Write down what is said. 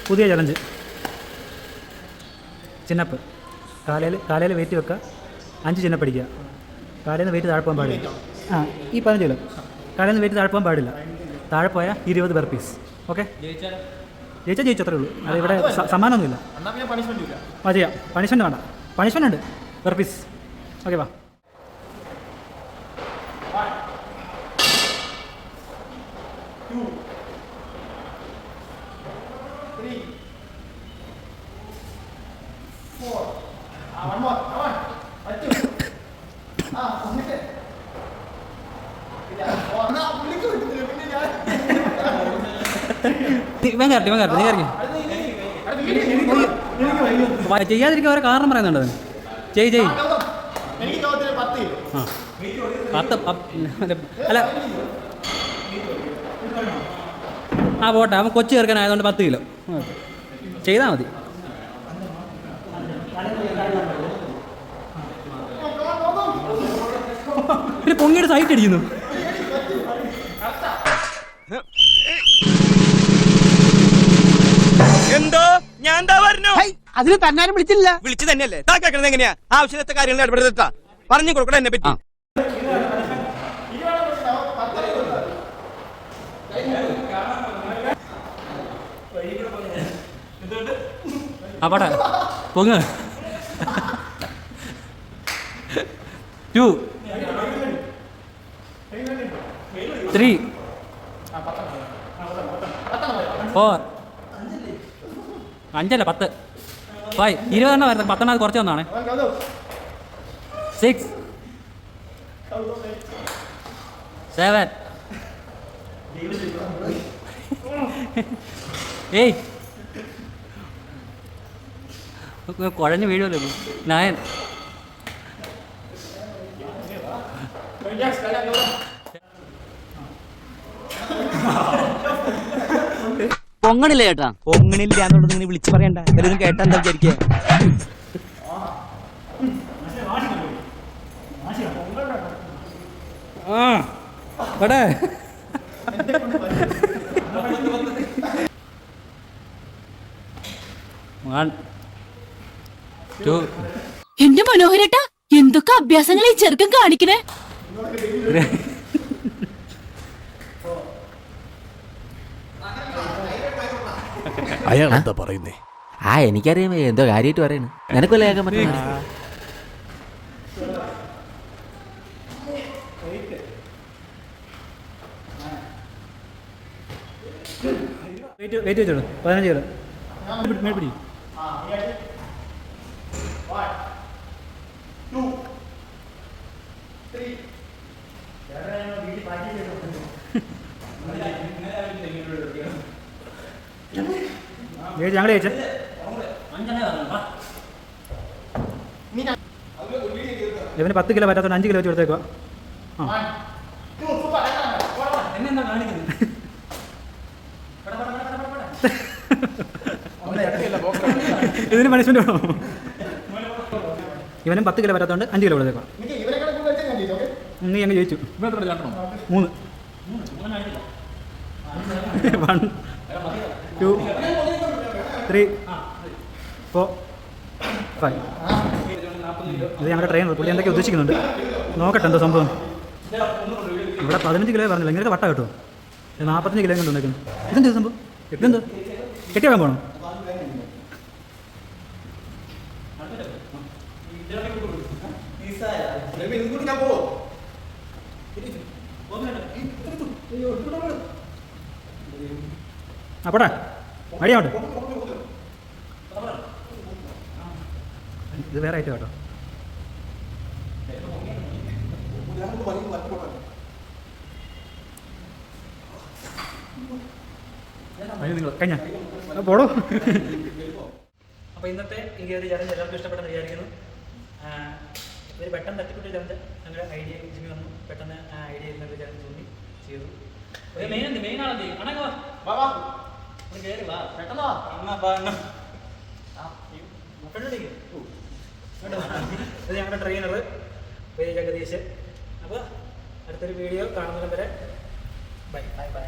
പുതിയ challenge. ചിന്നപ്പ്. കാലയിൽ wait വെക്കുക, 5 ചിന്നപ്പ് അടിക്കുക. കാലയിൽ നിന്ന് വെയിറ്റ് താഴെ പോകാൻ പാടില്ല. ഈ 15 കിലോ കാലയിൽ നിന്ന് വെയിറ്റ് താഴെ പോകാൻ പാടില്ല. താഴെ പോയാൽ 20 ബർപ്പീസ്. ഓക്കെ, ജയിച്ചാൽ ജയിച്ചു, അത്രേ ഉള്ളൂ. അത് ഇവിടെ സമ്മാനമൊന്നുമില്ല. ചെയ്യാം. പണിഷ്മെൻറ്റ് വേണ്ട. പണിഷ്മെൻറ്റ് ഉണ്ട്, ബർപ്പീസ്. ഓക്കെ, വാ. ചെയ്യാതിരിക്കാൻ ഒരു കാരണം പറയുന്നുണ്ട്. ചെയ് അല്ല, പോട്ടെ. അവൻ കൊച്ചു ചേർക്കാനായതുകൊണ്ട് 10 കിലോ ചെയ്താൽ മതി. പിന്നെ പൊങ്ങിയുടെ സൈറ്റ് അടിക്കുന്നു. എന്തോ ഞാൻ എന്താ പറഞ്ഞു? അതിന് തന്നാരും വിളിച്ചില്ല. വിളിച്ചു തന്നെയല്ലേ? താ കേൾക്കണത് എങ്ങനെയാ? ആവശ്യത്തെ കാര്യങ്ങൾ ഇടപെടുത്താ പറഞ്ഞു കൊടുക്കണം എന്നെ പറ്റി. പാടാ പൊങ്ങ്. 2 3 4 5 10 5 20 വരുന്നത്. 10 കുറച്ച് വന്നാണേ. 6 7 8 കുഴഞ്ഞ് വീഴുമല്ലോ. 9 പൊങ്ങണില്ല ചേട്ടാ. പൊങ്ങണില്ല എന്നുള്ളത് നിങ്ങൾ വിളിച്ചു പറയണ്ട. എല്ലാവരും കേട്ടാ എന്താ വിചാരിക്കുക? എന്റെ മനോഹരേട്ടാ, എന്തൊക്കെ അഭ്യാസങ്ങൾ ഈ ചെറുക്കൻ കാണിക്കണേ. അയാൾ എന്താ പറയുന്നേ? എനിക്കറിയാം എന്തോ കാര്യമായിട്ട് പറയണേ. നിനക്കല്ലേ കേൾക്കാൻ പറ്റും. വെയിറ്റ് വെച്ചോളൂ. 15 കിലോ മേടിപ്പിടി. ഞങ്ങൾ ചോദിച്ചേ ഇവന് 10 കിലോ പറ്റാത്ത 5 കിലോ വെച്ച് കൊടുത്തേക്കുക. ഇതിന് പണിഷ്മെന്റ് വേണോ? ഇവനും 10 കിലോ പറ്റാത്തതുകൊണ്ട് 5 കിലോ കൊടുത്തേക്കുക. നീ അങ്ങ് ജയിച്ചു. 3 1 2 3 4 5. ഇത് ഞങ്ങളുടെ ട്രെയിനർ. പുള്ളി എന്തൊക്കെ ഉദ്ദേശിക്കുന്നുണ്ട് നോക്കട്ടെ എന്തോ സംഭവം. ഇവിടെ 15 കിലോ പറഞ്ഞില്ല. ഇങ്ങനെ വട്ട കേട്ടോ. 45 കിലോ കൊണ്ട് ഉണ്ടാക്കുന്നു. ഇതെന്ത് സംഭവം? ഇതെന്തോ കെട്ടിയാൻ പോകണം? അപ്പോട്ടെ മടിയാവട്ടെ. ഇത് വേറെ ആയിട്ട് കേട്ടോ. നിങ്ങൾ കഴിഞ്ഞ പോടോ. അപ്പോൾ ഇന്നത്തെ ഈ ഒരു ചലഞ്ച് എല്ലാവർക്കും ഇഷ്ടപ്പെട്ടെന്ന് വിചാരിക്കുന്നു. ഒരു പെട്ടെന്ന് തട്ടിക്കൂട്ടി ചലഞ്ച് ഞങ്ങളുടെ ഐഡിയ ജിമ്മി വന്നു. പെട്ടെന്ന് ആ ഐഡിയ ഇന്നത്തെ ചലഞ്ച് തോന്നി ചെയ്തു. മെയിനാണല്ലേ കയറി വാ പെട്ടെന്ന് ഇത് ഞങ്ങളുടെ ട്രെയിനർ പേര് ജഗദീശ്. അപ്പോൾ അടുത്തൊരു വീഡിയോ കാണുന്നതിന് വരെ ബൈ ബൈ ബൈ.